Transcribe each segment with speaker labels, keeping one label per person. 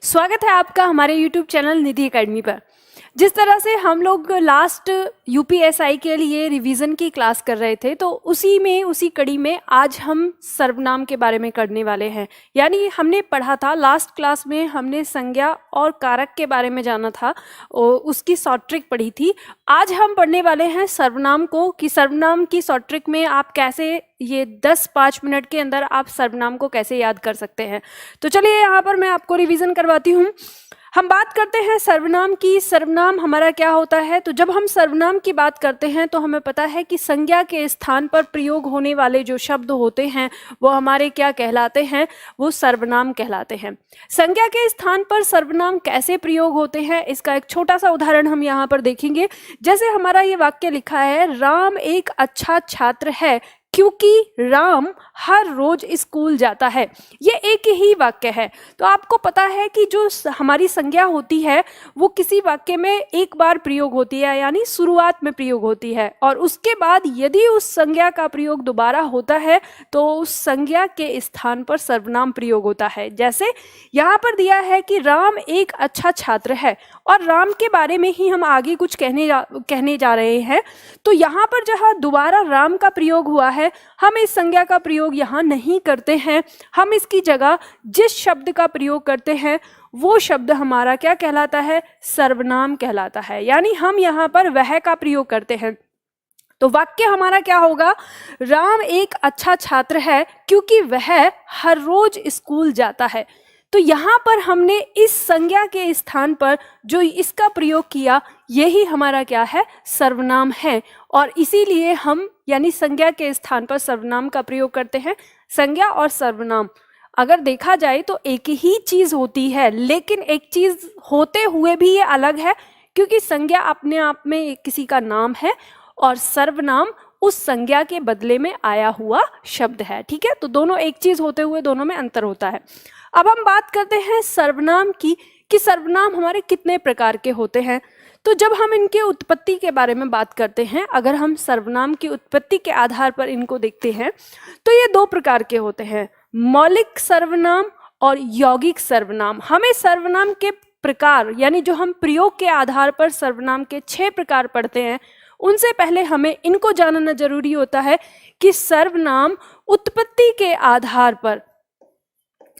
Speaker 1: स्वागत है आपका हमारे YouTube चैनल निधि एकेडमी पर। जिस तरह से हम लोग लास्ट यूपीएसआई के लिए रिवीजन की क्लास कर रहे थे, तो उसी कड़ी में आज हम सर्वनाम के बारे में करने वाले हैं। यानी हमने पढ़ा था लास्ट क्लास में, हमने संज्ञा और कारक के बारे में जाना था और उसकी शॉर्ट ट्रिक पढ़ी थी। आज हम पढ़ने वाले हैं सर्वनाम को, कि सर्वनाम की शॉर्ट ट्रिक में आप कैसे ये 10-5 मिनट के अंदर आप सर्वनाम को कैसे याद कर सकते हैं। तो चलिए यहाँ पर मैं आपको रिवीजन करवाती हूँ। हम बात करते हैं सर्वनाम की। सर्वनाम हमारा क्या होता है? तो जब हम सर्वनाम की बात करते हैं तो हमें पता है कि संज्ञा के स्थान पर प्रयोग होने वाले जो शब्द होते हैं वो हमारे क्या कहलाते हैं? वो सर्वनाम कहलाते हैं। संज्ञा के स्थान पर सर्वनाम कैसे प्रयोग होते हैं, इसका एक छोटा सा उदाहरण हम यहाँ पर देखेंगे। जैसे हमारा ये वाक्य लिखा है, राम एक अच्छा छात्र है क्योंकि राम हर रोज स्कूल जाता है। ये एक ही वाक्य है। तो आपको पता है कि जो हमारी संज्ञा होती है वो किसी वाक्य में एक बार प्रयोग होती है, यानी शुरुआत में प्रयोग होती है, और उसके बाद यदि उस संज्ञा का प्रयोग दोबारा होता है तो उस संज्ञा के स्थान पर सर्वनाम प्रयोग होता है। जैसे यहाँ पर दिया है कि राम एक अच्छा छात्र है, और राम के बारे में ही हम आगे कुछ कहने जा रहे हैं। तो यहाँ पर जहाँ दोबारा राम का प्रयोग हुआ है, हम इस संज्ञा का प्रयोग यहाँ नहीं करते हैं। हम इसकी जगह जिस शब्द का प्रयोग करते हैं वो शब्द हमारा क्या कहलाता है? सर्वनाम कहलाता है। यानी हम यहाँ पर वह का प्रयोग करते हैं। तो वाक्य हमारा क्या होगा? राम एक अच्छा छात्र है क्योंकि वह हर रोज स्कूल जाता है। तो यहाँ पर हमने इस संज्ञा के स्थान पर जो इसका प्रयोग किया, यही हमारा क्या है? सर्वनाम है। और इसीलिए हम यानी संज्ञा के स्थान पर सर्वनाम का प्रयोग करते हैं। संज्ञा और सर्वनाम अगर देखा जाए तो एक ही चीज होती है, लेकिन एक चीज होते हुए भी ये अलग है, क्योंकि संज्ञा अपने आप में किसी का नाम है और सर्वनाम उस संज्ञा के बदले में आया हुआ शब्द है। ठीक है, तो दोनों एक चीज होते हुए दोनों में अंतर होता है। अब हम बात करते हैं सर्वनाम की, कि सर्वनाम हमारे कितने प्रकार के होते हैं। तो जब हम इनके उत्पत्ति के बारे में बात करते हैं, अगर हम सर्वनाम की उत्पत्ति के आधार पर इनको देखते हैं तो ये 2 प्रकार के होते हैं, मौलिक सर्वनाम और यौगिक सर्वनाम। हमें सर्वनाम के प्रकार यानी जो हम प्रयोग के आधार पर सर्वनाम के 6 प्रकार पढ़ते हैं, उनसे पहले हमें इनको जानना जरूरी होता है कि सर्वनाम उत्पत्ति के आधार पर,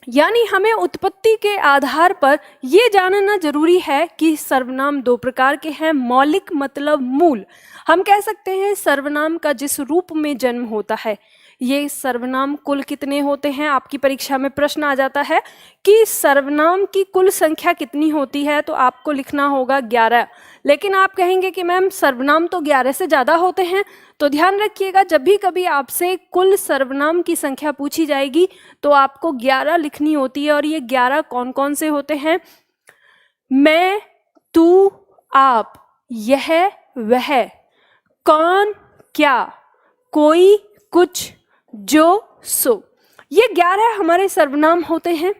Speaker 1: यानी हमें उत्पत्ति के आधार पर ये जानना जरूरी है कि सर्वनाम 2 प्रकार के हैं। मौलिक मतलब मूल, हम कह सकते हैं सर्वनाम का जिस रूप में जन्म होता है। ये सर्वनाम कुल कितने होते हैं? आपकी परीक्षा में प्रश्न आ जाता है कि सर्वनाम की कुल संख्या कितनी होती है, तो आपको लिखना होगा 11। लेकिन आप कहेंगे कि मैम सर्वनाम तो 11 से ज़्यादा होते हैं। तो ध्यान रखिएगा, जब भी कभी आपसे कुल सर्वनाम की संख्या पूछी जाएगी तो आपको 11 लिखनी होती है। और ये 11 कौन कौन से होते हैं? मैं, तू, आप, यह, वह, कौन, क्या, कोई, कुछ, जो, सो। ये 11 हमारे सर्वनाम होते हैं।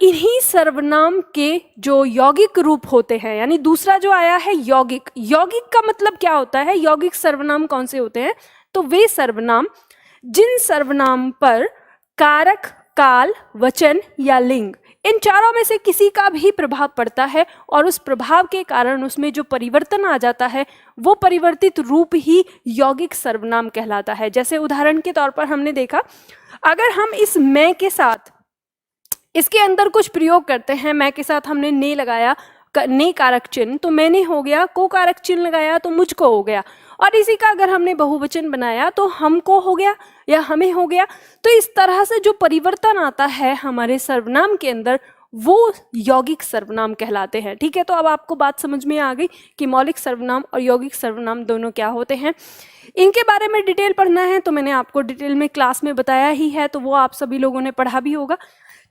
Speaker 1: इन्हीं सर्वनाम के जो यौगिक रूप होते हैं, यानी दूसरा जो आया है यौगिक। यौगिक का मतलब क्या होता है? यौगिक सर्वनाम कौन से होते हैं? तो वे सर्वनाम जिन सर्वनाम पर कारक, काल, वचन या लिंग, इन चारों में से किसी का भी प्रभाव पड़ता है और उस प्रभाव के कारण उसमें जो परिवर्तन आ जाता है वो परिवर्तित रूप ही यौगिक सर्वनाम कहलाता है। जैसे उदाहरण के तौर पर हमने देखा, अगर हम इस मैं के साथ इसके अंदर कुछ प्रयोग करते हैं, मैं के साथ हमने ने लगाया, ने कारक चिन्ह, तो मैंने हो गया, को कारक चिन्ह लगाया तो मुझको हो गया, और इसी का अगर हमने बहुवचन बनाया तो हमको हो गया या हमें हो गया। तो इस तरह से जो परिवर्तन आता है हमारे सर्वनाम के अंदर वो यौगिक सर्वनाम कहलाते हैं। ठीक है, तो अब आपको बात समझ में आ गई कि मौलिक सर्वनाम और यौगिक सर्वनाम दोनों क्या होते हैं। इनके बारे में डिटेल पढ़ना है तो मैंने आपको डिटेल में क्लास में बताया ही है, तो वो आप सभी लोगों ने पढ़ा भी होगा।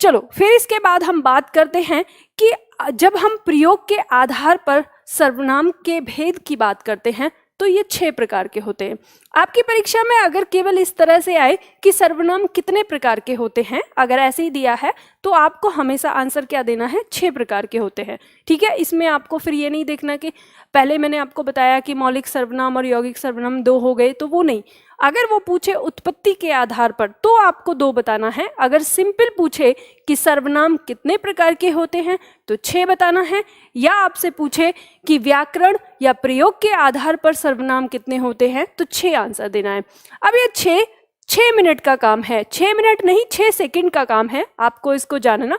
Speaker 1: चलो फिर इसके बाद हम बात करते हैं कि जब हम प्रयोग के आधार पर सर्वनाम के भेद की बात करते हैं तो ये 6 प्रकार के होते हैं। आपकी परीक्षा में अगर केवल इस तरह से आए कि सर्वनाम कितने प्रकार के होते हैं, अगर ऐसे ही दिया है तो आपको हमेशा आंसर क्या देना है, 6 प्रकार के होते हैं। ठीक है, इसमें आपको फिर ये नहीं देखना कि पहले मैंने आपको बताया कि मौलिक सर्वनाम और यौगिक सर्वनाम 2 हो गए, तो वो नहीं। अगर वो पूछे उत्पत्ति के आधार पर तो आपको 2 बताना है। अगर सिंपल पूछे कि सर्वनाम कितने प्रकार के होते हैं तो 6 बताना है, या आपसे पूछे कि व्याकरण या प्रयोग के आधार पर सर्वनाम कितने होते हैं तो 6 आंसर देना है। अब ये 6 मिनट का काम है, 6 मिनट नहीं 6 सेकंड का काम है आपको इसको जानना।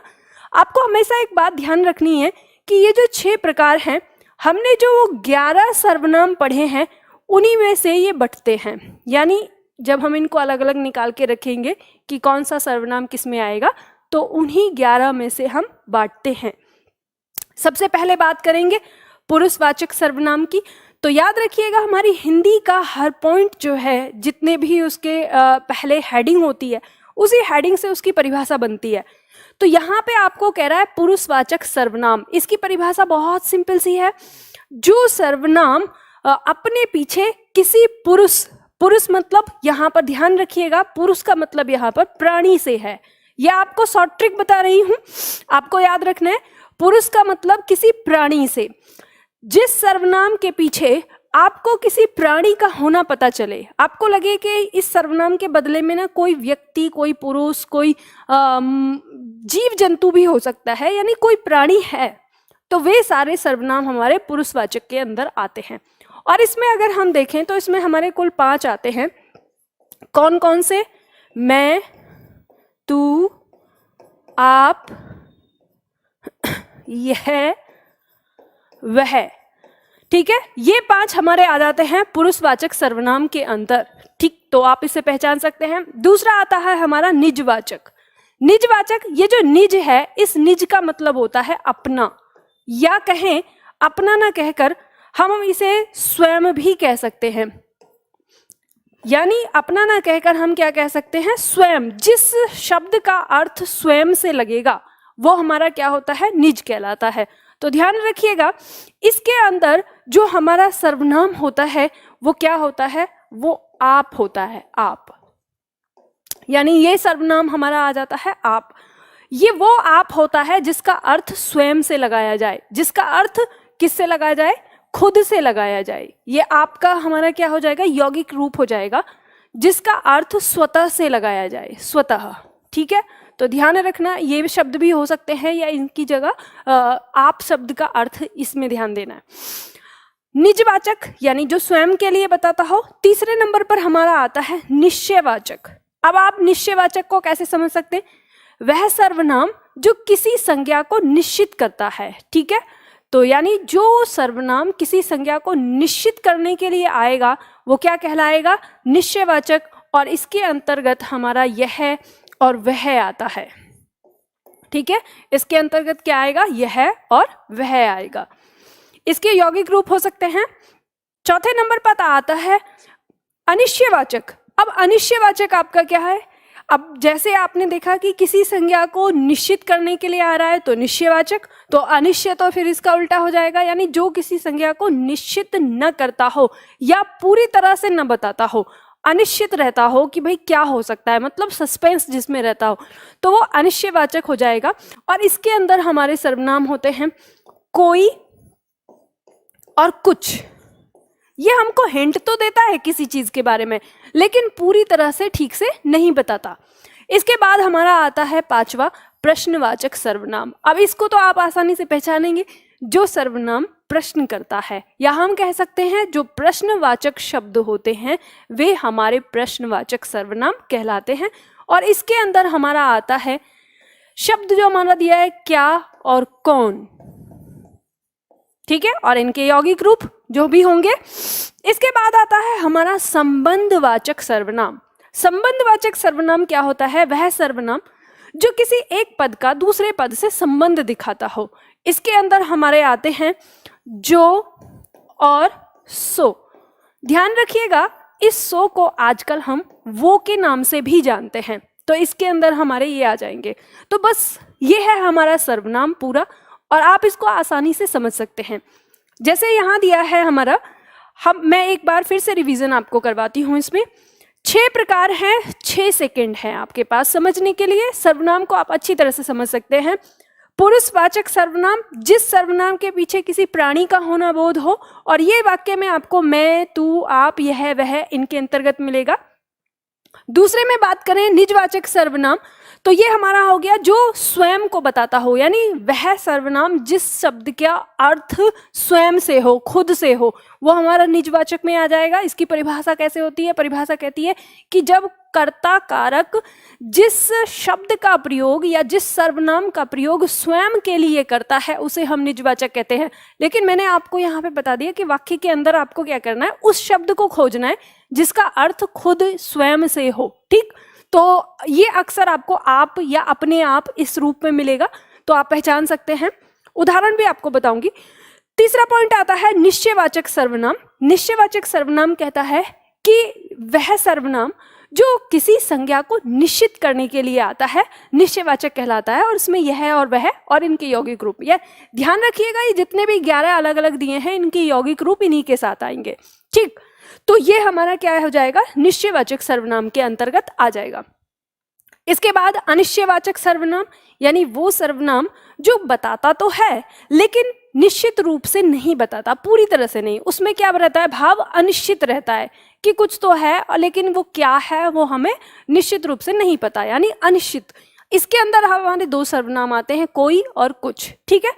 Speaker 1: आपको हमेशा एक बात ध्यान रखनी है कि ये जो 6 प्रकार हैं, हमने जो 11 सर्वनाम पढ़े हैं उन्हीं में से ये बंटते हैं। यानी जब हम इनको अलग अलग निकाल के रखेंगे कि कौन सा सर्वनाम किस में आएगा, तो उन्हीं 11 में से हम बांटते हैं। सबसे पहले बात करेंगे पुरुषवाचक सर्वनाम की। तो याद रखिएगा, हमारी हिंदी का हर पॉइंट जो है, जितने भी उसके पहले हेडिंग होती है, उसी हेडिंग से उसकी परिभाषा बनती है। तो यहाँ पे आपको कह रहा है पुरुषवाचक सर्वनाम। इसकी परिभाषा बहुत सिंपल सी है, जो सर्वनाम अपने पीछे किसी पुरुष मतलब यहाँ पर ध्यान रखिएगा, पुरुष का मतलब यहाँ पर प्राणी से है। यह आपको शॉर्ट ट्रिक बता रही हूँ, आपको याद रखना है, पुरुष का मतलब किसी प्राणी से। जिस सर्वनाम के पीछे आपको किसी प्राणी का होना पता चले, आपको लगे कि इस सर्वनाम के बदले में ना कोई व्यक्ति, कोई पुरुष, कोई जीव जंतु भी हो सकता है, यानी कोई प्राणी है, तो वे सारे सर्वनाम हमारे पुरुषवाचक के अंदर आते हैं। और इसमें अगर हम देखें तो इसमें हमारे कुल 5 आते हैं। कौन कौन से? मैं, तू, आप, यह, वह। ठीक है, ये 5 हमारे आ जाते हैं पुरुषवाचक सर्वनाम के अंदर। ठीक, तो आप इसे पहचान सकते हैं। दूसरा आता है हमारा निजवाचक। निजवाचक, ये जो निज है, इस निज का मतलब होता है अपना, या कहें अपना ना कहकर हम इसे स्वयं भी कह सकते हैं। यानी अपना ना कहकर हम क्या कह सकते हैं, स्वयं। जिस शब्द का अर्थ स्वयं से लगेगा वो हमारा क्या होता है, निज कहलाता है। तो ध्यान रखिएगा, इसके अंदर जो हमारा सर्वनाम होता है वो क्या होता है, वो आप होता है, आप। यानी ये सर्वनाम हमारा आ जाता है आप। ये वो आप होता है जिसका अर्थ स्वयं से लगाया जाए, जिसका अर्थ किससे लगाया जाए, खुद से लगाया जाए। ये आपका हमारा क्या हो जाएगा, यौगिक रूप हो जाएगा, जिसका अर्थ स्वतः से लगाया जाए, स्वतः। ठीक है, तो ध्यान रखना, ये शब्द भी हो सकते हैं या इनकी जगह आप शब्द का अर्थ इसमें ध्यान देना है। निजवाचक यानी जो स्वयं के लिए बताता हो। तीसरे नंबर पर हमारा आता है निश्चयवाचक। अब आप निश्चयवाचक को कैसे समझ सकते हैं, वह सर्वनाम जो किसी संज्ञा को निश्चित करता है। ठीक है, तो यानी जो सर्वनाम किसी संज्ञा को निश्चित करने के लिए आएगा वो क्या कहलाएगा, निश्चयवाचक। और इसके अंतर्गत हमारा यह और वह आता है। ठीक है, इसके अंतर्गत क्या आएगा, यह और वह आएगा। इसके यौगिक रूप हो सकते हैं। चौथे नंबर पर आता है अनिश्चयवाचक। अब अनिश्चयवाचक आपका क्या है, अब जैसे आपने देखा कि किसी संज्ञा को निश्चित करने के लिए आ रहा है तो निश्चयवाचक, तो अनिश्चय तो फिर इसका उल्टा हो जाएगा, यानी जो किसी संज्ञा को निश्चित न करता हो या पूरी तरह से न बताता हो, अनिश्चित रहता हो कि भाई क्या हो सकता है, मतलब सस्पेंस जिसमें रहता हो, तो वो अनिश्चयवाचक हो जाएगा। और इसके अंदर हमारे सर्वनाम होते हैं कोई और कुछ। ये हमको हिंट तो देता है किसी चीज के बारे में, लेकिन पूरी तरह से ठीक से नहीं बताता। इसके बाद हमारा आता है 5वां प्रश्नवाचक सर्वनाम। अब इसको तो आप आसानी से पहचानेंगे, जो सर्वनाम प्रश्न करता है, या हम कह सकते हैं जो प्रश्नवाचक शब्द होते हैं वे हमारे प्रश्नवाचक सर्वनाम कहलाते हैं। और इसके अंदर हमारा आता है शब्द जो हमारा दिया है क्या और कौन। ठीक है, और इनके यौगिक रूप जो भी होंगे। इसके बाद आता है हमारा संबंधवाचक सर्वनाम। संबंधवाचक सर्वनाम क्या होता है, वह सर्वनाम जो किसी एक पद का दूसरे पद से संबंध दिखाता हो। इसके अंदर हमारे आते हैं जो और सो। ध्यान रखिएगा, इस सो को आजकल हम वो के नाम से भी जानते हैं, तो इसके अंदर हमारे ये आ जाएंगे। तो बस ये है हमारा सर्वनाम पूरा, और आप इसको आसानी से समझ सकते हैं। जैसे यहाँ दिया है हमारा मैं एक बार फिर से रिवीजन आपको करवाती हूँ। इसमें 6 प्रकार हैं, 6 सेकंड हैं आपके पास समझने के लिए। सर्वनाम को आप अच्छी तरह से समझ सकते हैं। पुरुषवाचक सर्वनाम, जिस सर्वनाम के पीछे किसी प्राणी का होना बोध हो, और ये वाक्य में आपको मैं, तू, आप, यह, वह इनके अंतर्गत मिलेगा। दूसरे में बात करें निजवाचक सर्वनाम, तो ये हमारा हो गया जो स्वयं को बताता हो, यानी वह सर्वनाम जिस शब्द का अर्थ स्वयं से हो, खुद से हो, वो हमारा निजवाचक में आ जाएगा। इसकी परिभाषा कैसे होती है? परिभाषा कहती है कि जब कर्ता कारक जिस शब्द का प्रयोग या जिस सर्वनाम का प्रयोग स्वयं के लिए करता है उसे हम निजवाचक कहते हैं। लेकिन मैंने आपको यहाँ पे बता दिया कि वाक्य के अंदर आपको क्या करना है, उस शब्द को खोजना है जिसका अर्थ खुद स्वयं से हो। ठीक, तो ये अक्सर आपको आप या अपने आप इस रूप में मिलेगा, तो आप पहचान सकते हैं। उदाहरण भी आपको बताऊंगी। तीसरा पॉइंट आता है निश्चयवाचक सर्वनाम। निश्चयवाचक सर्वनाम कहता है कि वह सर्वनाम जो किसी संज्ञा को निश्चित करने के लिए आता है निश्चयवाचक कहलाता है, और इसमें यह और वह और इनके यौगिक रूप, यह ध्यान रखिएगा, ये जितने भी 11 अलग अलग दिए हैं इनके यौगिक रूप इन्हीं के साथ आएंगे। ठीक, तो ये हमारा क्या हो जाएगा, निश्चयवाचक सर्वनाम के अंतर्गत आ जाएगा। इसके बाद अनिश्चयवाचक सर्वनाम, यानी वो सर्वनाम जो बताता तो है लेकिन निश्चित रूप से नहीं बताता, पूरी तरह से नहीं। उसमें क्या रहता है, भाव अनिश्चित रहता है कि कुछ तो है लेकिन वो क्या है वो हमें निश्चित रूप से नहीं पता, यानी अनिश्चित। इसके अंदर हमारे 2 सर्वनाम आते हैं, कोई और कुछ। ठीक है,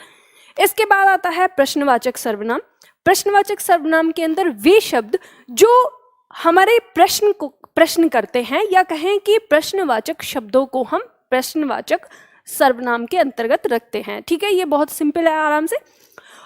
Speaker 1: इसके बाद आता है प्रश्नवाचक सर्वनाम। प्रश्नवाचक सर्वनाम के अंदर वे शब्द जो हमारे प्रश्न को प्रश्न करते हैं, या कहें कि प्रश्नवाचक शब्दों को हम प्रश्नवाचक सर्वनाम के अंतर्गत रखते हैं। ठीक है, ये बहुत सिंपल है, आराम से।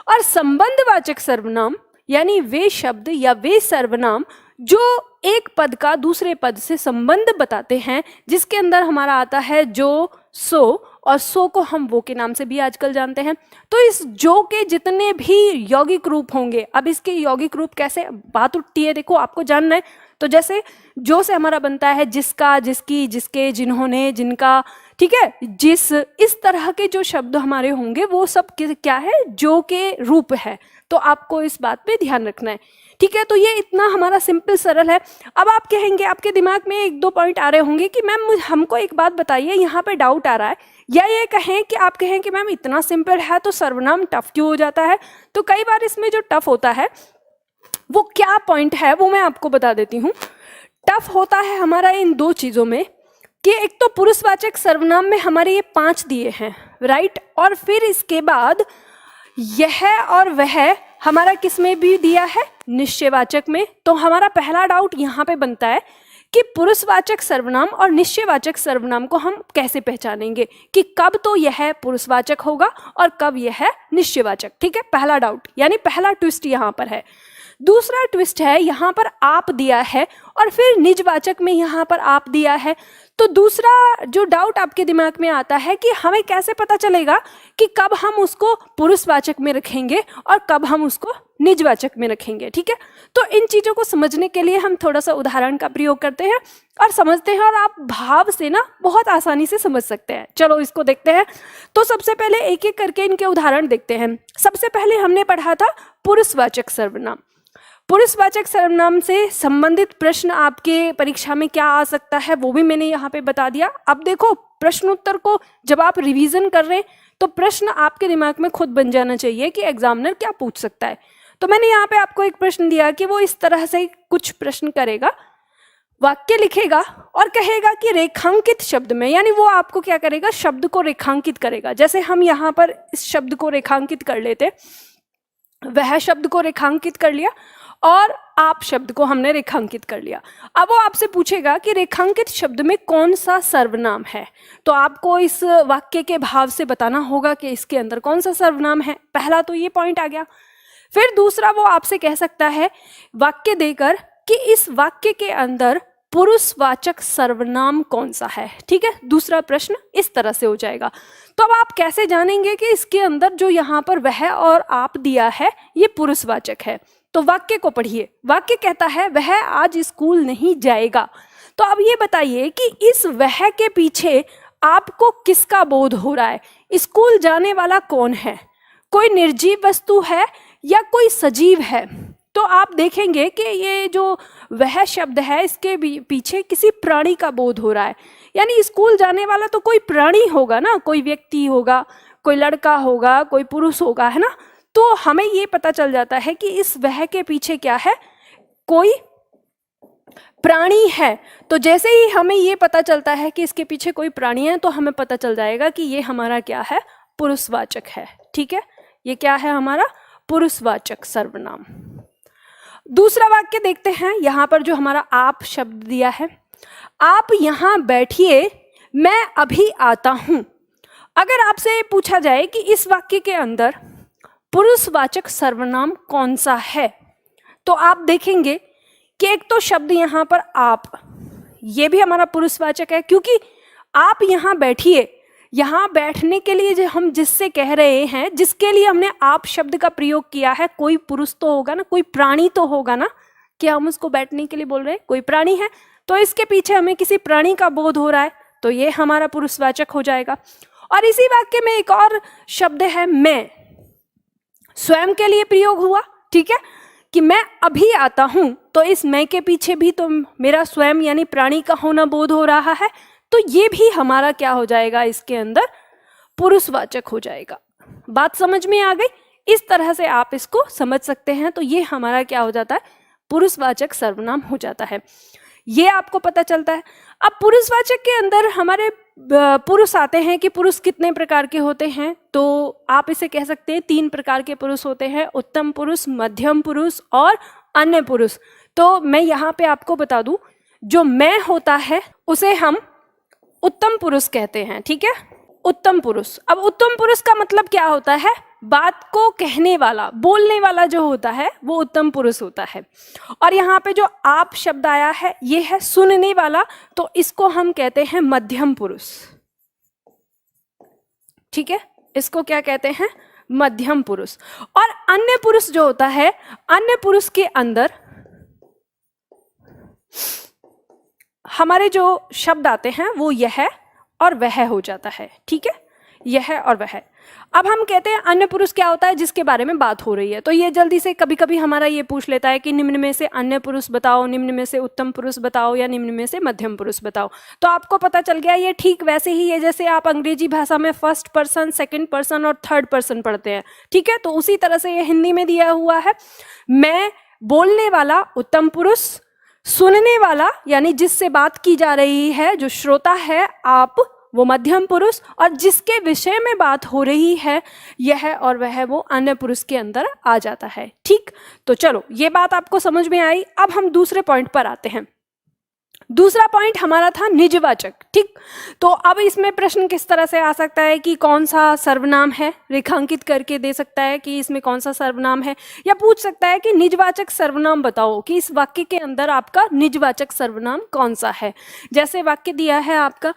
Speaker 1: और संबंधवाचक सर्वनाम, यानी वे शब्द या वे सर्वनाम जो एक पद का दूसरे पद से संबंध बताते हैं, जिसके अंदर हमारा आता है जो, सो, और सो को हम वो के नाम से भी आजकल जानते हैं। तो इस जो के जितने भी यौगिक रूप होंगे, अब इसके यौगिक रूप कैसे बात उठती है देखो, आपको जानना है। तो जैसे जो से हमारा बनता है जिसका, जिसकी, जिसके, जिन्होंने, जिनका, ठीक है, जिस, इस तरह के जो शब्द हमारे होंगे वो सब क्या है, जो के रूप है। तो आपको इस बात पे ध्यान रखना है। ठीक है, तो ये इतना हमारा सिंपल सरल है। अब आप कहेंगे, आपके दिमाग में 1-2 पॉइंट आ रहे होंगे कि मैम हमको एक बात बताइए, यहाँ पे डाउट आ रहा है, या ये कहें कि आप कहें कि मैम इतना सिंपल है तो सर्वनाम टफ क्यों हो जाता है। तो कई बार इसमें जो टफ होता है वो क्या पॉइंट है वो मैं आपको बता देती हूँ। टफ होता है हमारा इन 2 चीज़ों में कि एक तो पुरुषवाचक सर्वनाम में हमारे ये 5 दिए हैं, राइट, और फिर इसके बाद यह और वह हमारा किस में भी दिया है, निश्चयवाचक में। तो हमारा पहला डाउट यहाँ पे बनता है कि पुरुषवाचक सर्वनाम और निश्चयवाचक सर्वनाम को हम कैसे पहचानेंगे कि कब तो यह पुरुषवाचक होगा और कब यह निश्चयवाचक। ठीक है, पहला डाउट, यानी पहला ट्विस्ट यहाँ पर है। दूसरा ट्विस्ट है, यहाँ पर आप दिया है और फिर निजवाचक में यहाँ पर आप दिया है। तो दूसरा जो डाउट आपके दिमाग में आता है कि हमें कैसे पता चलेगा कि कब हम उसको पुरुषवाचक में रखेंगे और कब हम उसको निजवाचक में रखेंगे। ठीक है, तो इन चीज़ों को समझने के लिए हम थोड़ा सा उदाहरण का प्रयोग करते हैं और समझते हैं, और आप भाव से ना बहुत आसानी से समझ सकते हैं। चलो इसको देखते हैं। तो सबसे पहले एक एक करके इनके उदाहरण देखते हैं। सबसे पहले हमने पढ़ा था पुरुषवाचक सर्वनाम। पुरुषवाचक सर्वनाम से संबंधित प्रश्न आपके परीक्षा में क्या आ सकता है वो भी मैंने यहाँ पे बता दिया। अब देखो, प्रश्नोत्तर को जब आप रिवीजन कर रहे हैं तो प्रश्न आपके दिमाग में खुद बन जाना चाहिए कि एग्जामिनर क्या पूछ सकता है। तो मैंने यहाँ पे आपको एक प्रश्न दिया कि वो इस तरह से कुछ प्रश्न करेगा, वाक्य लिखेगा और कहेगा कि रेखांकित शब्द में, यानी वो आपको क्या करेगा, शब्द को रेखांकित करेगा। जैसे हम यहाँ पर इस शब्द को रेखांकित कर लेते, वह शब्द को रेखांकित कर लिया और आप शब्द को हमने रेखांकित कर लिया। अब वो आपसे पूछेगा कि रेखांकित शब्द में कौन सा सर्वनाम है, तो आपको इस वाक्य के भाव से बताना होगा कि इसके अंदर कौन सा सर्वनाम है। पहला तो ये पॉइंट आ गया। फिर दूसरा वो आपसे कह सकता है वाक्य देकर कि इस वाक्य के अंदर पुरुषवाचक सर्वनाम कौन सा है। ठीक है, दूसरा प्रश्न इस तरह से हो जाएगा। तो अब आप कैसे जानेंगे कि इसके अंदर जो यहाँ पर वह और आप दिया है ये पुरुषवाचक है। तो वाक्य को पढ़िए। वाक्य कहता है वह आज स्कूल नहीं जाएगा। तो अब ये बताइए कि इस वह के पीछे आपको किसका बोध हो रहा है, स्कूल जाने वाला कौन है, कोई निर्जीव वस्तु है या कोई सजीव है। तो आप देखेंगे कि ये जो वह शब्द है इसके पीछे किसी प्राणी का बोध हो रहा है। यानी स्कूल जाने वाला तो कोई प्राणी होगा ना, कोई व्यक्ति होगा, कोई लड़का होगा, कोई पुरुष होगा, है ना। तो हमें ये पता चल जाता है कि इस वह के पीछे क्या है, कोई प्राणी है। तो जैसे ही हमें ये पता चलता है कि इसके पीछे कोई प्राणी है तो हमें पता चल जाएगा कि ये हमारा क्या है, पुरुषवाचक है। ठीक है, ये क्या है हमारा पुरुषवाचक सर्वनाम। दूसरा वाक्य देखते हैं, यहां पर जो हमारा आप शब्द दिया है, आप यहां बैठिए मैं अभी आता हूं। अगर आपसे पूछा जाए कि इस वाक्य के अंदर पुरुषवाचक सर्वनाम कौन सा है, तो आप देखेंगे कि एक तो शब्द यहां पर आप, ये भी हमारा पुरुषवाचक है, क्योंकि आप यहां बैठिए, यहां बैठने के लिए जो हम जिससे कह रहे हैं, जिसके लिए हमने आप शब्द का प्रयोग किया है, कोई पुरुष तो होगा ना, कोई प्राणी तो होगा ना, कि हम उसको बैठने के लिए बोल रहे हैं, कोई प्राणी है, तो इसके पीछे हमें किसी प्राणी का बोध हो रहा है, तो ये हमारा पुरुषवाचक हो जाएगा। और इसी वाक्य में एक और शब्द है मैं, स्वयं के लिए प्रयोग हुआ। ठीक है, कि मैं अभी आता हूं, तो इस मैं के पीछे भी तो मेरा स्वयं यानी प्राणी का होना बोध हो रहा है, तो ये भी हमारा क्या हो जाएगा, इसके अंदर पुरुषवाचक हो जाएगा। बात समझ में आ गई? इस तरह से आप इसको समझ सकते हैं। तो ये हमारा क्या हो जाता है, पुरुषवाचक सर्वनाम हो जाता है, ये आपको पता चलता है। अब पुरुषवाचक के अंदर हमारे पुरुष आते हैं कि पुरुष कितने प्रकार के होते हैं, तो आप इसे कह सकते हैं 3 प्रकार के पुरुष होते हैं, उत्तम पुरुष, मध्यम पुरुष और अन्य पुरुष। तो मैं यहाँ पे आपको बता दूं, जो मैं होता है उसे हम उत्तम पुरुष कहते हैं। ठीक है, उत्तम पुरुष। अब उत्तम पुरुष का मतलब क्या होता है, बात को कहने वाला, बोलने वाला जो होता है वो उत्तम पुरुष होता है। और यहाँ पे जो आप शब्द आया है ये है सुनने वाला, तो इसको हम कहते हैं मध्यम पुरुष। ठीक है, इसको क्या कहते हैं, मध्यम पुरुष। और अन्य पुरुष जो होता है, अन्य पुरुष के अंदर हमारे जो शब्द आते हैं वो यह और वह हो जाता है। ठीक है, यह और वह। अब हम कहते हैं अन्य पुरुष क्या होता है, जिसके बारे में बात हो रही है। तो ये जल्दी से कभी कभी हमारा ये पूछ लेता है कि निम्न में से अन्य पुरुष बताओ, निम्न में से उत्तम पुरुष बताओ, या निम्न में से मध्यम पुरुष बताओ। तो आपको पता चल गया, ये ठीक वैसे ही है जैसे आप अंग्रेजी भाषा में फर्स्ट पर्सन, सेकंड पर्सन और थर्ड पर्सन पढ़ते हैं। ठीक है, तो उसी तरह से ये हिंदी में दिया हुआ है। मैं बोलने वाला उत्तम पुरुष, सुनने वाला यानी जिससे बात की जा रही है, जो श्रोता है आप, वो मध्यम पुरुष, और जिसके विषय में बात हो रही है यह और वह, वो अन्य पुरुष के अंदर आ जाता है। ठीक, तो चलो ये बात आपको समझ में आई। अब हम दूसरे पॉइंट पर आते हैं। दूसरा पॉइंट हमारा था निजवाचक। ठीक, तो अब इसमें प्रश्न किस तरह से आ सकता है कि कौन सा सर्वनाम है, रेखांकित करके दे सकता है कि इसमें कौन सा सर्वनाम है, या पूछ सकता है कि निजवाचक सर्वनाम बताओ कि इस वाक्य के अंदर आपका निजवाचक सर्वनाम कौन सा है। जैसे वाक्य दिया है आपका,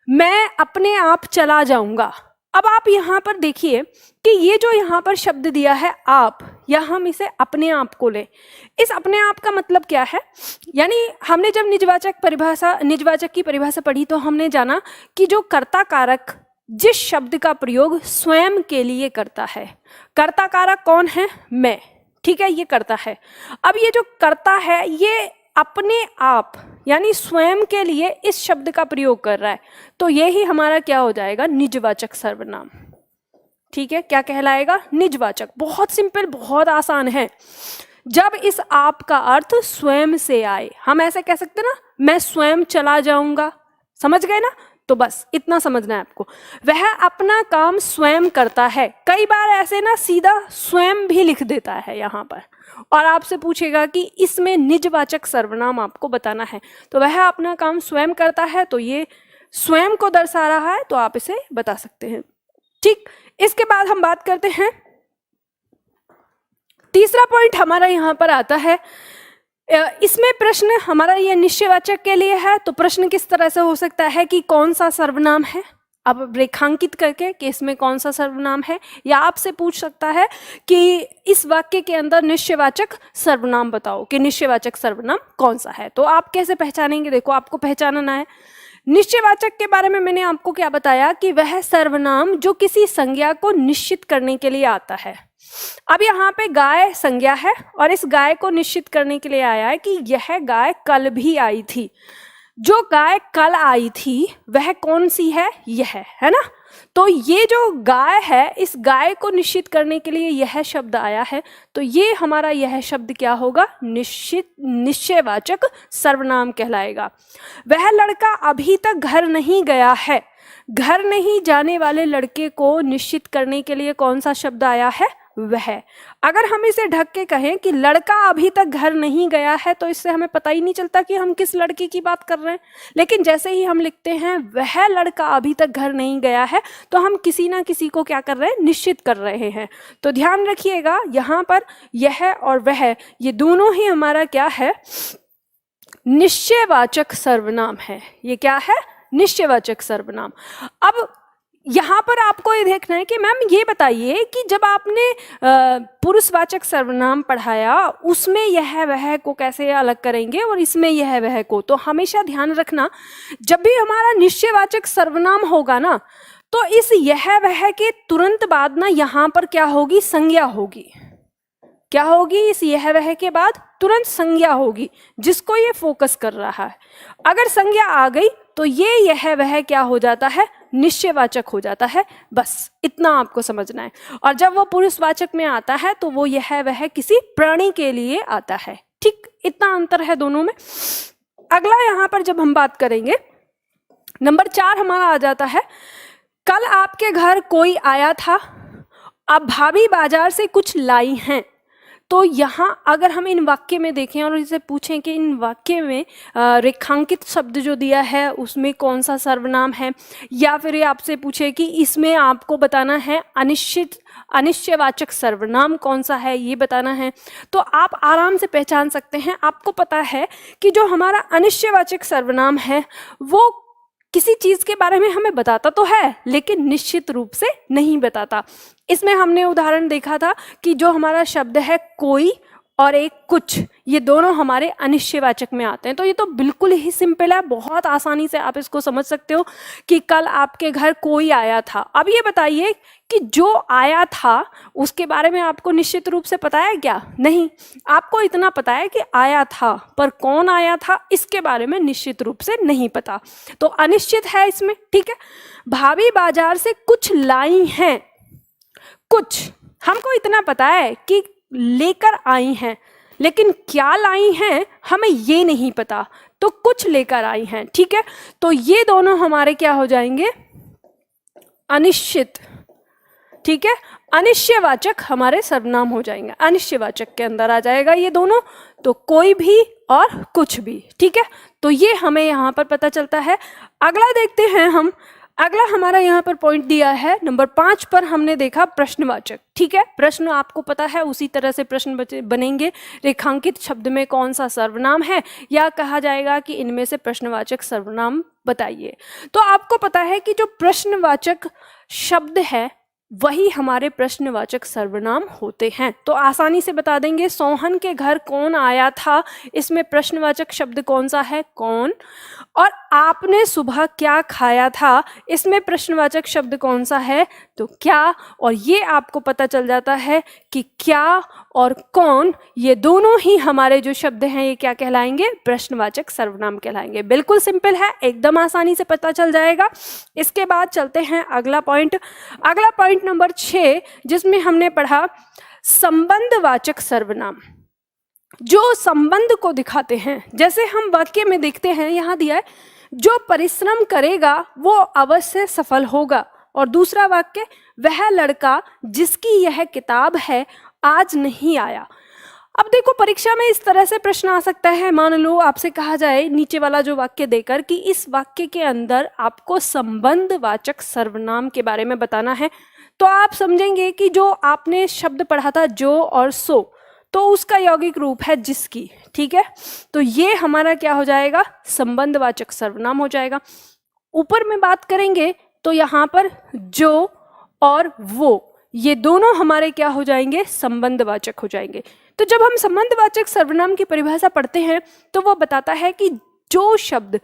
Speaker 1: मैं अपने आप चला जाऊंगा। अब आप यहाँ पर देखिए कि ये जो यहाँ पर शब्द दिया है आप, या हम इसे अपने आप को ले, इस अपने आप का मतलब क्या है, यानी हमने जब निजवाचक की परिभाषा पढ़ी तो हमने जाना कि जो कर्ता कारक जिस शब्द का प्रयोग स्वयं के लिए करता है, कर्ता कारक कौन है, मैं। ठीक है, ये कर्ता है। अब ये जो कर्ता है ये अपने आप यानी स्वयं के लिए इस शब्द का प्रयोग कर रहा है, तो ये ही हमारा क्या हो जाएगा, निजवाचक सर्वनाम। ठीक है, क्या कहलाएगा, निजवाचक। बहुत सिंपल, बहुत आसान है। जब इस आप का अर्थ स्वयं से आए, हम ऐसे कह सकते ना, मैं स्वयं चला जाऊंगा, समझ गए ना। तो बस इतना समझना है आपको, वह अपना काम स्वयं करता है। कई बार ऐसे ना सीधा स्वयं भी लिख देता है यहाँ पर, और आपसे पूछेगा कि इसमें निजवाचक सर्वनाम आपको बताना है, तो वह अपना काम स्वयं करता है, तो ये स्वयं को दर्शा रहा है, तो आप इसे बता सकते हैं। ठीक, इसके बाद हम बात करते हैं, तीसरा पॉइंट हमारा यहाँ पर आता है। इसमें प्रश्न हमारा ये निश्चयवाचक के लिए है, तो प्रश्न किस तरह से हो सकता है कि कौन सा सर्वनाम है, अब रेखांकित करके कि इसमें कौन सा सर्वनाम है, या आपसे पूछ सकता है कि इस वाक्य के अंदर निश्चयवाचक सर्वनाम बताओ कि निश्चयवाचक सर्वनाम कौन सा है। तो आप कैसे पहचानेंगे, देखो आपको पहचानना है। निश्चयवाचक के बारे में मैंने आपको क्या बताया कि वह सर्वनाम जो किसी संज्ञा को निश्चित करने के लिए आता है। अब यहाँ पे गाय संज्ञा है और इस गाय को निश्चित करने के लिए आया है कि यह गाय कल भी आई थी। जो गाय कल आई थी वह कौन सी है? यह है ना। तो ये जो गाय है, इस गाय को निश्चित करने के लिए यह शब्द आया है। तो ये हमारा यह शब्द क्या होगा? निश्चयवाचक सर्वनाम कहलाएगा। वह लड़का अभी तक घर नहीं गया है। घर नहीं जाने वाले लड़के को निश्चित करने के लिए कौन सा शब्द आया है? वह। अगर हम इसे ढक के कहें कि लड़का अभी तक घर नहीं गया है तो इससे हमें पता ही नहीं चलता कि हम किस लड़के की बात कर रहे हैं। लेकिन जैसे ही हम लिखते हैं वह लड़का अभी तक घर नहीं गया है तो हम किसी ना किसी को क्या कर रहे हैं? निश्चित कर रहे हैं। तो ध्यान रखिएगा, यहाँ पर यह और वह ये दोनों ही हमारा क्या है? निश्चयवाचक सर्वनाम है। ये क्या है? निश्चयवाचक सर्वनाम। अब यहाँ पर आपको ये देखना है कि मैम ये बताइए कि जब आपने पुरुषवाचक सर्वनाम पढ़ाया उसमें यह वह को कैसे अलग करेंगे और इसमें यह वह को। तो हमेशा ध्यान रखना, जब भी हमारा निश्चयवाचक सर्वनाम होगा ना तो इस यह वह के तुरंत बाद ना यहाँ पर क्या होगी? संज्ञा होगी। क्या होगी? इस यह वह के बाद तुरंत संज्ञा होगी जिसको ये फोकस कर रहा है। अगर संज्ञा आ गई तो ये यह वह क्या हो जाता है? निश्चयवाचक हो जाता है। बस इतना आपको समझना है। और जब वो पुरुषवाचक में आता है तो वो यह वह किसी प्राणी के लिए आता है। ठीक, इतना अंतर है दोनों में। अगला यहाँ पर जब हम बात करेंगे, नंबर 4 हमारा आ जाता है, कल आपके घर कोई आया था, अब भाभी बाजार से कुछ लाई हैं। तो यहाँ अगर हम इन वाक्य में देखें और इसे पूछें कि इन वाक्य में रेखांकित शब्द जो दिया है उसमें कौन सा सर्वनाम है, या फिर ये आपसे पूछे कि इसमें आपको बताना है अनिश्चयवाचक सर्वनाम कौन सा है, ये बताना है, तो आप आराम से पहचान सकते हैं। आपको पता है कि जो हमारा अनिश्चयवाचक सर्वनाम है वो किसी चीज के बारे में हमें बताता तो है लेकिन निश्चित रूप से नहीं बताता। इसमें हमने उदाहरण देखा था कि जो हमारा शब्द है कोई और एक कुछ, ये दोनों हमारे अनिश्चयवाचक में आते हैं। तो ये तो बिल्कुल ही सिंपल है, बहुत आसानी से आप इसको समझ सकते हो कि कल आपके घर कोई आया था। अब ये बताइए कि जो आया था उसके बारे में आपको निश्चित रूप से पता है क्या? नहीं, आपको इतना पता है कि आया था, पर कौन आया था इसके बारे में निश्चित रूप से नहीं पता। तो अनिश्चित है इसमें। ठीक है, भाभी बाजार से कुछ लाई हैं। कुछ हमको इतना पता है कि लेकर आई हैं, लेकिन क्या लाई हैं हमें ये नहीं पता, तो कुछ लेकर आई हैं। ठीक है, तो ये दोनों हमारे क्या हो जाएंगे? अनिश्चित। ठीक है, अनिश्चयवाचक हमारे सर्वनाम हो जाएंगे, अनिश्चयवाचक के अंदर आ जाएगा ये दोनों, तो कोई भी और कुछ भी। ठीक है, तो ये हमें यहाँ पर पता चलता है। अगला देखते हैं हम। अगला हमारा यहाँ पर पॉइंट दिया है नंबर 5 पर, हमने देखा प्रश्नवाचक। ठीक है, प्रश्न आपको पता है उसी तरह से प्रश्न बनेंगे। रेखांकित शब्द में कौन सा सर्वनाम है, या कहा जाएगा कि इनमें से प्रश्नवाचक सर्वनाम बताइए। तो आपको पता है कि जो प्रश्नवाचक शब्द है वही हमारे प्रश्नवाचक सर्वनाम होते हैं। तो आसानी से बता देंगे, सोहन के घर कौन आया था, इसमें प्रश्नवाचक शब्द कौन सा है? कौन। और आपने सुबह क्या खाया था, इसमें प्रश्नवाचक शब्द कौन सा है? तो क्या। और ये आपको पता चल जाता है कि क्या और कौन, ये दोनों ही हमारे जो शब्द हैं ये क्या कहलाएंगे? प्रश्नवाचक सर्वनाम कहलाएंगे। बिल्कुल सिंपल है, एकदम आसानी से पता चल जाएगा। इसके बाद चलते हैं अगला पॉइंट। अगला पॉइंट नंबर 6, जिसमें हमने पढ़ा संबंधवाचक सर्वनाम, जो संबंध को दिखाते हैं। जैसे हम वाक्य में देखते हैं, यहाँ दिया है जो परिश्रम करेगा वो अवश्य सफल होगा। और दूसरा वाक्य, वह लड़का जिसकी यह किताब है आज नहीं आया। अब देखो, परीक्षा में इस तरह से प्रश्न आ सकता है। मान लो आपसे कहा जाए नीचे वाला जो वाक्य देकर कि इस वाक्य के अंदर आपको संबंधवाचक सर्वनाम के बारे में बताना है, तो आप समझेंगे कि जो आपने शब्द पढ़ा था जो और सो, तो उसका यौगिक रूप है जिसकी। ठीक है, तो ये हमारा क्या हो जाएगा? संबंधवाचक सर्वनाम हो जाएगा। ऊपर में बात करेंगे तो यहाँ पर जो और वो, ये दोनों हमारे क्या हो जाएंगे? संबंधवाचक हो जाएंगे। तो जब हम संबंधवाचक सर्वनाम की परिभाषा पढ़ते हैं तो वो बताता है कि जो शब्द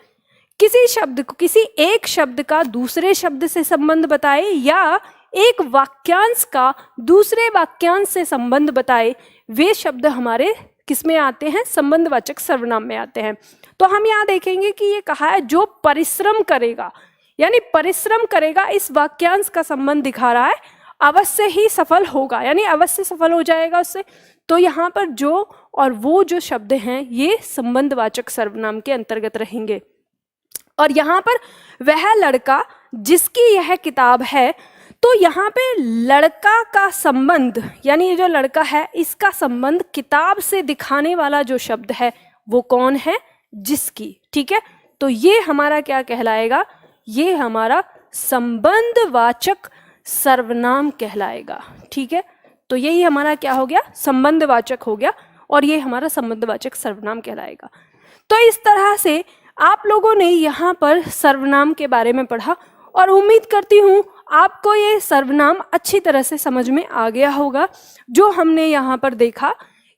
Speaker 1: किसी शब्द को, किसी एक शब्द का दूसरे शब्द से संबंध बताए या एक वाक्यांश का दूसरे वाक्यांश से संबंध बताए, वे शब्द हमारे किस में आते हैं? संबंधवाचक सर्वनाम में आते हैं। तो हम यहाँ देखेंगे कि ये कहा है जो परिश्रम करेगा, यानी परिश्रम करेगा इस वाक्यांश का संबंध दिखा रहा है, अवश्य ही सफल होगा, यानी अवश्य सफल हो जाएगा उससे। तो यहाँ पर जो और वो जो शब्द हैं ये संबंधवाचक सर्वनाम के अंतर्गत रहेंगे। और यहाँ पर वह लड़का जिसकी यह किताब है, तो यहाँ पे लड़का का संबंध, यानी ये जो लड़का है इसका संबंध किताब से दिखाने वाला जो शब्द है वो कौन है? जिसकी। ठीक है, तो ये हमारा क्या कहलाएगा? ये हमारा संबंधवाचक सर्वनाम कहलाएगा। ठीक है, तो यही हमारा क्या हो गया? संबंधवाचक हो गया, और ये हमारा संबंधवाचक सर्वनाम कहलाएगा। तो इस तरह से आप लोगों ने यहाँ पर सर्वनाम के बारे में पढ़ा, और उम्मीद करती हूँ आपको ये सर्वनाम अच्छी तरह से समझ में आ गया होगा। जो हमने यहाँ पर देखा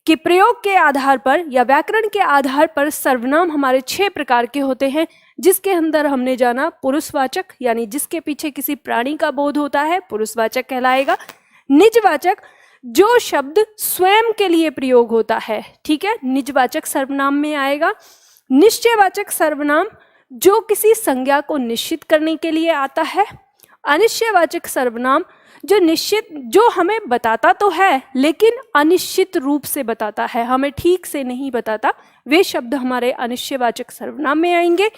Speaker 1: कि प्रयोग के आधार पर या व्याकरण के आधार पर सर्वनाम हमारे 6 प्रकार के होते हैं, जिसके अंदर हमने जाना पुरुषवाचक, यानी जिसके पीछे किसी प्राणी का बोध होता है, पुरुषवाचक कहलाएगा। निजवाचक, जो शब्द स्वयं के लिए प्रयोग होता है, ठीक है, निजवाचक सर्वनाम में आएगा। निश्चयवाचक सर्वनाम, जो किसी संज्ञा को निश्चित करने के लिए आता है। अनिश्चयवाचक सर्वनाम, जो निश्चित, जो हमें बताता तो है लेकिन अनिश्चित रूप से बताता है, हमें ठीक से नहीं बताता, वे शब्द हमारे अनिश्चयवाचक सर्वनाम में आएंगे।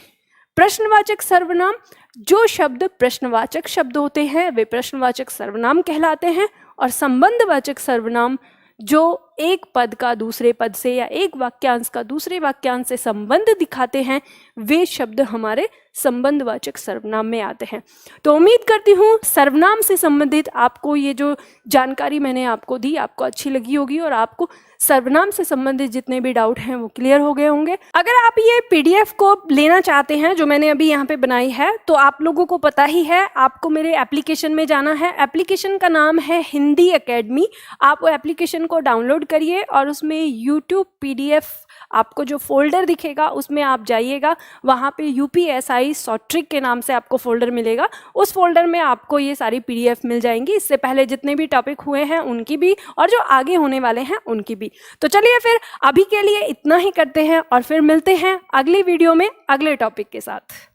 Speaker 1: प्रश्नवाचक सर्वनाम, जो शब्द प्रश्नवाचक शब्द होते हैं वे प्रश्नवाचक सर्वनाम कहलाते हैं। और संबंधवाचक सर्वनाम, जो एक पद का दूसरे पद से या एक वाक्यांश का दूसरे वाक्यांश से संबंध दिखाते हैं, वे शब्द हमारे संबंधवाचक सर्वनाम में आते हैं। तो उम्मीद करती हूँ सर्वनाम से संबंधित आपको ये जो जानकारी मैंने आपको दी आपको अच्छी लगी होगी, और आपको सर्वनाम से संबंधित जितने भी डाउट हैं वो क्लियर हो गए होंगे। अगर आप ये PDF को लेना चाहते हैं जो मैंने अभी यहाँ पे बनाई है, तो आप लोगों को पता ही है, आपको मेरे एप्लीकेशन में जाना है। एप्लीकेशन का नाम है हिंदी एकेडमी। आप वो एप्लीकेशन को डाउनलोड करिए और उसमें YouTube PDF आपको जो फोल्डर दिखेगा उसमें आप जाइएगा, वहाँ पे UPSI शॉर्ट ट्रिक के नाम से आपको फोल्डर मिलेगा। उस फोल्डर में आपको ये सारी PDF मिल जाएंगी, इससे पहले जितने भी टॉपिक हुए हैं उनकी भी, और जो आगे होने वाले हैं उनकी भी। तो चलिए फिर अभी के लिए इतना ही करते हैं, और फिर मिलते हैं अगली वीडियो में अगले टॉपिक के साथ।